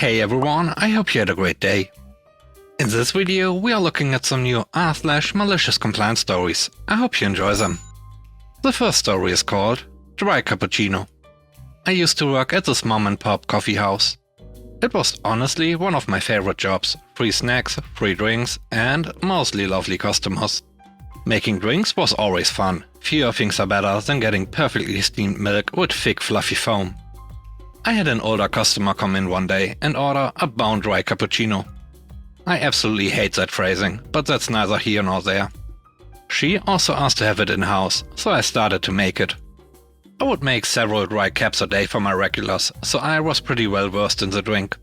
Hey everyone, I hope you had a great day. In this video we are looking at some new r/malicious compliance stories. I hope you enjoy them. The first story is called Dry Cappuccino. I used to work at this mom and pop coffee house. It was honestly one of my favorite jobs. Free snacks, free drinks and mostly lovely customers. Making drinks was always fun. Fewer things are better than getting perfectly steamed milk with thick fluffy foam. I had an older customer come in one day and order a bone dry cappuccino. I absolutely hate that phrasing, but that's neither here nor there. She also asked to have it in-house, so I started to make it. I would make several dry caps a day for my regulars, so I was pretty well versed in the drink.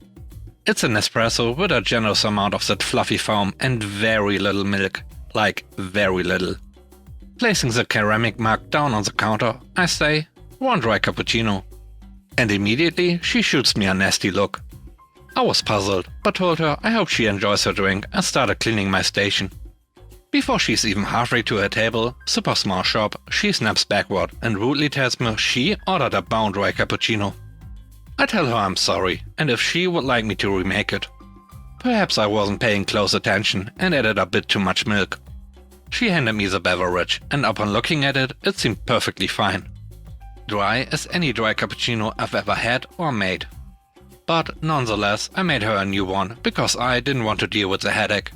It's an espresso with a generous amount of that fluffy foam and very little milk, like very little. Placing the ceramic mug down on the counter, I say, "One dry cappuccino." And immediately she shoots me a nasty look. I was puzzled, but told her I hope she enjoys her drink and started cleaning my station. Before she's even halfway to her table, super small shop, she snaps backward and rudely tells me she ordered a bone dry cappuccino. I tell her I'm sorry and if she would like me to remake it. Perhaps I wasn't paying close attention and added a bit too much milk. She handed me the beverage and upon looking at it, it seemed perfectly fine. Dry as any dry cappuccino I've ever had or made. But nonetheless, I made her a new one because I didn't want to deal with the headache.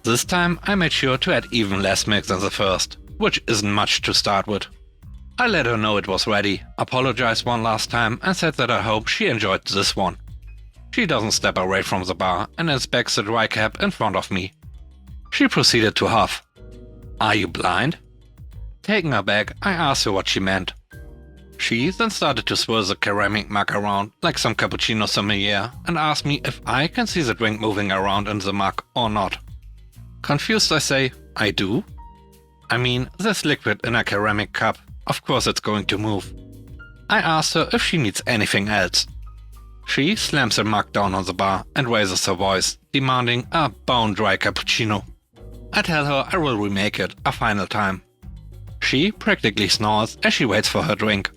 This time I made sure to add even less milk than the first, which isn't much to start with. I let her know it was ready, apologized one last time and said that I hope she enjoyed this one. She doesn't step away from the bar and inspects the dry cap in front of me. She proceeded to huff. "Are you blind?" Taken aback, I asked her what she meant. She then started to swirl the ceramic mug around like some cappuccino sommelier and asked me if I can see the drink moving around in the mug or not. Confused I say, "I do? I mean, there's liquid in a ceramic cup, of course it's going to move." I asked her if she needs anything else. She slams her mug down on the bar and raises her voice, demanding a bone dry cappuccino. I tell her I will remake it a final time. She practically snores as she waits for her drink.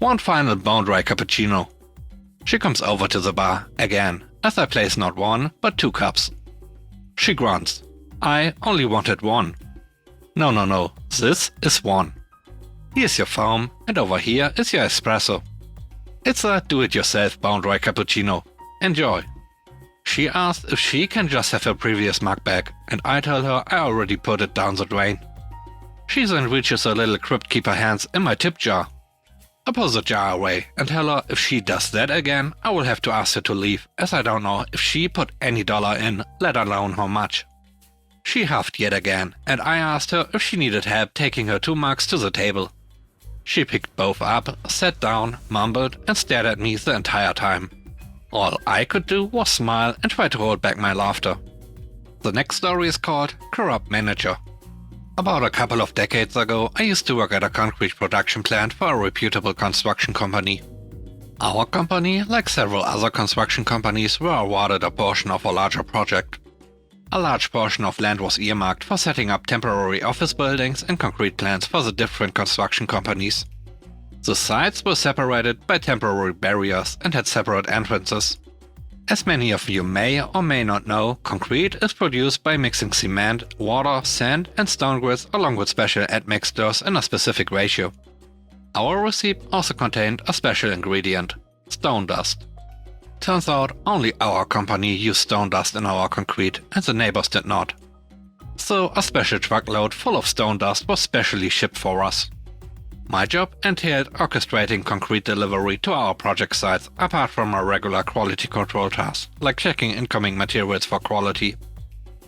One final bone dry cappuccino. She comes over to the bar again, as I place not one, but 2 cups. She grunts. "I only wanted one." No, this is one. Here's your foam, and over here is your espresso. It's a do-it-yourself bone dry cappuccino. Enjoy. She asks if she can just have her previous mug back, and I tell her I already put it down the drain. She then reaches her little crypt keeper hands in my tip jar. I pull the jar away and tell her if she does that again, I will have to ask her to leave, as I don't know if she put any dollar in, let alone how much. She huffed yet again, and I asked her if she needed help taking her 2 mugs to the table. She picked both up, sat down, mumbled, and stared at me the entire time. All I could do was smile and try to hold back my laughter. The next story is called Corrupt Manager. About a couple of decades ago, I used to work at a concrete production plant for a reputable construction company. Our company, like several other construction companies, were awarded a portion of a larger project. A large portion of land was earmarked for setting up temporary office buildings and concrete plants for the different construction companies. The sites were separated by temporary barriers and had separate entrances. As many of you may or may not know, concrete is produced by mixing cement, water, sand and stone grids along with special admixtures in a specific ratio. Our recipe also contained a special ingredient, stone dust. Turns out only our company used stone dust in our concrete and the neighbors did not. So a special truckload full of stone dust was specially shipped for us. My job entailed orchestrating concrete delivery to our project sites apart from a regular quality control task, like checking incoming materials for quality.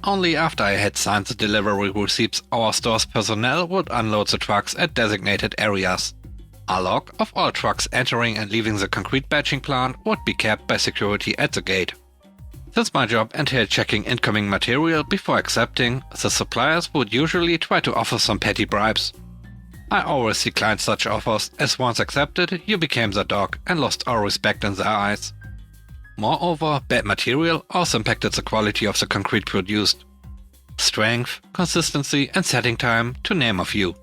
Only after I had signed the delivery receipts, our store's personnel would unload the trucks at designated areas. A log of all trucks entering and leaving the concrete batching plant would be kept by security at the gate. Since my job entailed checking incoming material before accepting, the suppliers would usually try to offer some petty bribes. I always declined such offers, as once accepted, you became the dog and lost all respect in their eyes. Moreover, bad material also impacted the quality of the concrete produced. Strength, consistency and setting time, to name a few.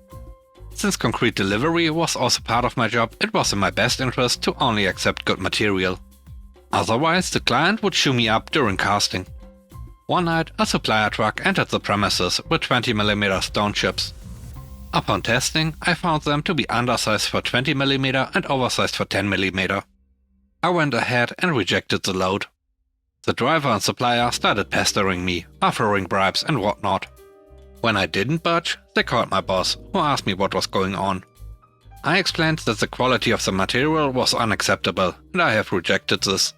Since concrete delivery was also part of my job, it was in my best interest to only accept good material. Otherwise, the client would chew me up during casting. One night, a supplier truck entered the premises with 20mm stone chips. Upon testing, I found them to be undersized for 20mm and oversized for 10mm. I went ahead and rejected the load. The driver and supplier started pestering me, offering bribes and whatnot. When I didn't budge, they called my boss, who asked me what was going on. I explained that the quality of the material was unacceptable and I have rejected this.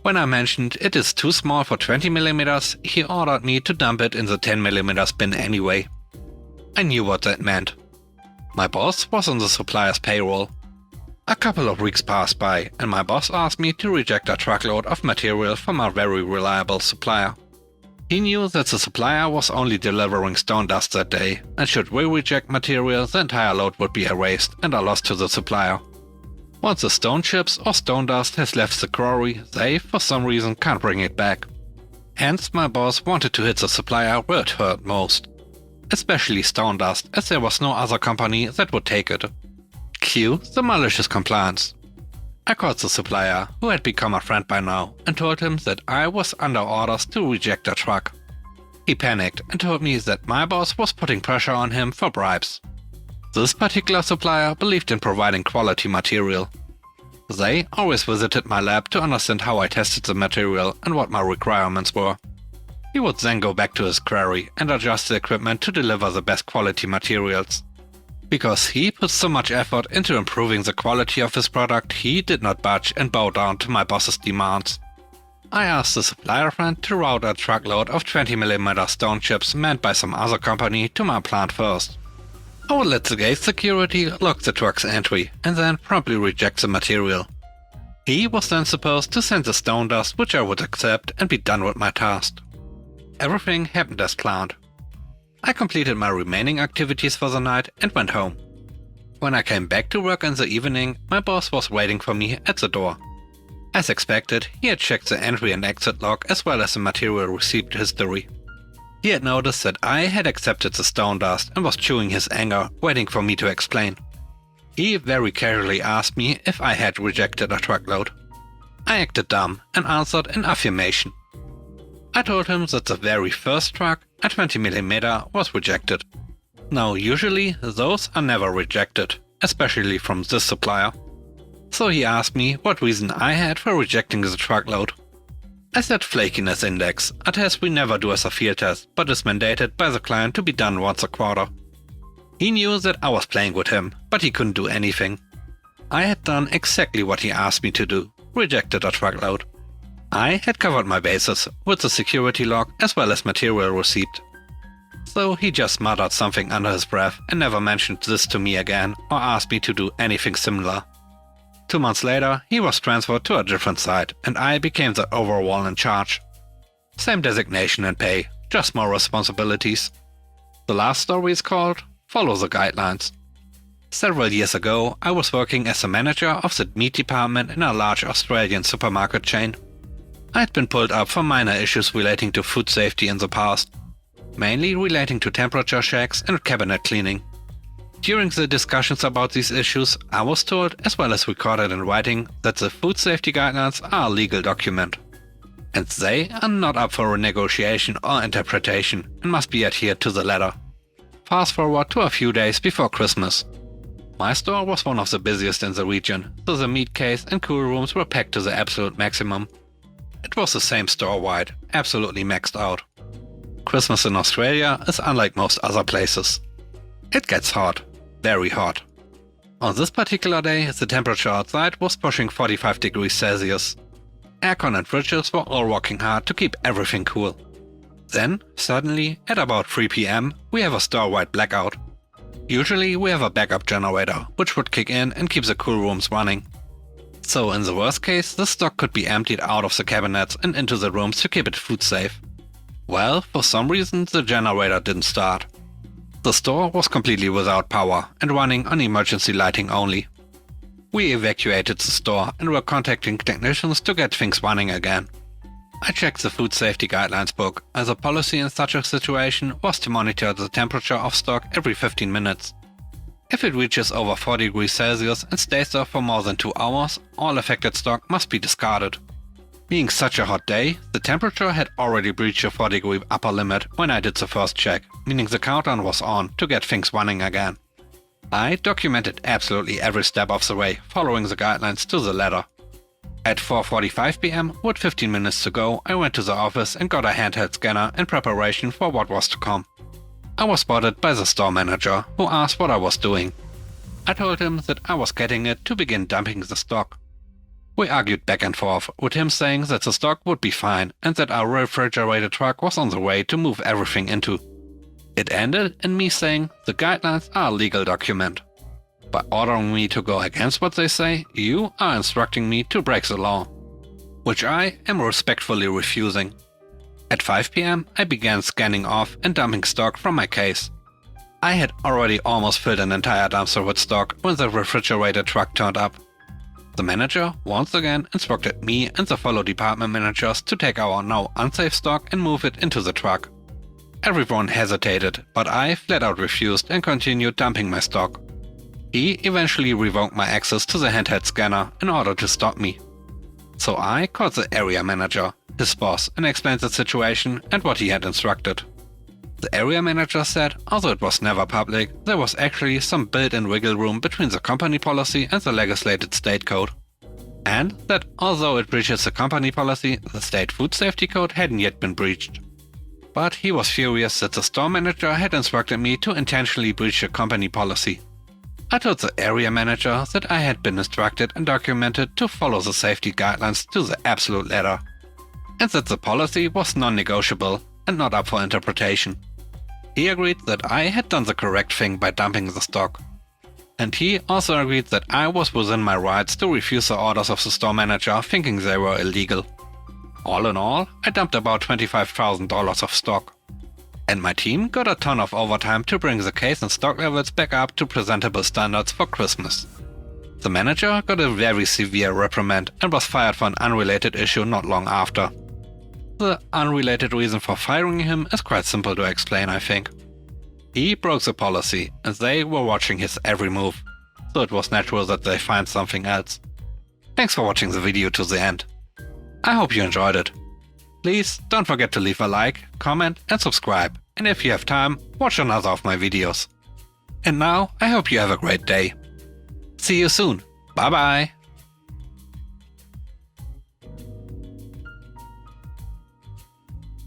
When I mentioned it is too small for 20mm, he ordered me to dump it in the 10mm bin anyway. I knew what that meant. My boss was on the supplier's payroll. A couple of weeks passed by and my boss asked me to reject a truckload of material from a very reliable supplier. He knew that the supplier was only delivering stone dust that day, and should we reject material, the entire load would be erased and a loss to the supplier. Once the stone chips or stone dust has left the quarry, they, for some reason, can't bring it back. Hence, my boss wanted to hit the supplier where it hurt most. Especially stone dust, as there was no other company that would take it. Cue the malicious compliance. I called the supplier, who had become a friend by now, and told him that I was under orders to reject the truck. He panicked and told me that my boss was putting pressure on him for bribes. This particular supplier believed in providing quality material. They always visited my lab to understand how I tested the material and what my requirements were. He would then go back to his quarry and adjust the equipment to deliver the best quality materials. Because he put so much effort into improving the quality of his product, he did not budge and bow down to my boss's demands. I asked the supplier friend to route a truckload of 20mm stone chips manned by some other company to my plant first. I would let the gate security lock the truck's entry and then promptly reject the material. He was then supposed to send the stone dust, which I would accept and be done with my task. Everything happened as planned. I completed my remaining activities for the night and went home. When I came back to work in the evening, my boss was waiting for me at the door. As expected, he had checked the entry and exit log as well as the material receipt history. He had noticed that I had accepted the stone dust and was chewing his anger, waiting for me to explain. He very casually asked me if I had rejected a truckload. I acted dumb and answered in affirmation. I told him that the very first truck, a 20mm, was rejected. Now usually those are never rejected, especially from this supplier. So he asked me what reason I had for rejecting the truckload. I said flakiness index, a test we never do as a field test, but is mandated by the client to be done once a quarter. He knew that I was playing with him, but he couldn't do anything. I had done exactly what he asked me to do, rejected a truckload. I had covered my bases with the security log as well as material receipt. So he just muttered something under his breath and never mentioned this to me again or asked me to do anything similar. 2 months later, he was transferred to a different site and I became the overall in charge. Same designation and pay, just more responsibilities. The last story is called Follow the Guidelines. Several years ago, I was working as a manager of the meat department in a large Australian supermarket chain. I had been pulled up for minor issues relating to food safety in the past, mainly relating to temperature checks and cabinet cleaning. During the discussions about these issues, I was told, as well as recorded in writing, that the food safety guidelines are a legal document, and they are not up for renegotiation or interpretation and must be adhered to the letter. Fast forward to a few days before Christmas. My store was one of the busiest in the region, so the meat case and cool rooms were packed to the absolute maximum. It was the same store-wide, absolutely maxed out. Christmas in Australia is unlike most other places. It gets hot, very hot. On this particular day, the temperature outside was pushing 45 degrees Celsius. Aircon and fridges were all working hard to keep everything cool. Then, suddenly, at about 3 PM, we have a store-wide blackout. Usually we have a backup generator, which would kick in and keep the cool rooms running. So in the worst case, the stock could be emptied out of the cabinets and into the rooms to keep it food safe. Well, for some reason the generator didn't start. The store was completely without power and running on emergency lighting only. We evacuated the store and were contacting technicians to get things running again. I checked the food safety guidelines book, as a policy in such a situation was to monitor the temperature of stock every 15 minutes. If it reaches over 4 degrees Celsius and stays there for more than 2 hours, all affected stock must be discarded. Being such a hot day, the temperature had already breached the 4-degree upper limit when I did the first check, meaning the countdown was on to get things running again. I documented absolutely every step of the way, following the guidelines to the letter. At 4:45 PM, with 15 minutes to go, I went to the office and got a handheld scanner in preparation for what was to come. I was spotted by the store manager, who asked what I was doing. I told him that I was getting it to begin dumping the stock. We argued back and forth, with him saying that the stock would be fine and that our refrigerated truck was on the way to move everything into. It ended in me saying the guidelines are a legal document. By ordering me to go against what they say, you are instructing me to break the law, which I am respectfully refusing. At 5 PM, I began scanning off and dumping stock from my case. I had already almost filled an entire dumpster with stock when the refrigerated truck turned up. The manager once again instructed me and the fellow department managers to take our now unsafe stock and move it into the truck. Everyone hesitated, but I flat out refused and continued dumping my stock. He eventually revoked my access to the handheld scanner in order to stop me. So I called the area manager, his boss, and explained the situation and what he had instructed. The area manager said, although it was never public, there was actually some built-in wiggle room between the company policy and the legislated state code. And that although it breaches the company policy, the state food safety code hadn't yet been breached. But he was furious that the store manager had instructed me to intentionally breach the company policy. I told the area manager that I had been instructed and documented to follow the safety guidelines to the absolute letter, and that the policy was non-negotiable and not up for interpretation. He agreed that I had done the correct thing by dumping the stock. And he also agreed that I was within my rights to refuse the orders of the store manager, thinking they were illegal. All in all, I dumped about $25,000 of stock. And my team got a ton of overtime to bring the case and stock levels back up to presentable standards for Christmas. The manager got a very severe reprimand and was fired for an unrelated issue not long after. The unrelated reason for firing him is quite simple to explain, I think. He broke the policy and they were watching his every move, so it was natural that they find something else. Thanks for watching the video to the end. I hope you enjoyed it. Please don't forget to leave a like, comment and subscribe, and if you have time, watch another of my videos. And now I hope you have a great day. See you soon. Bye bye.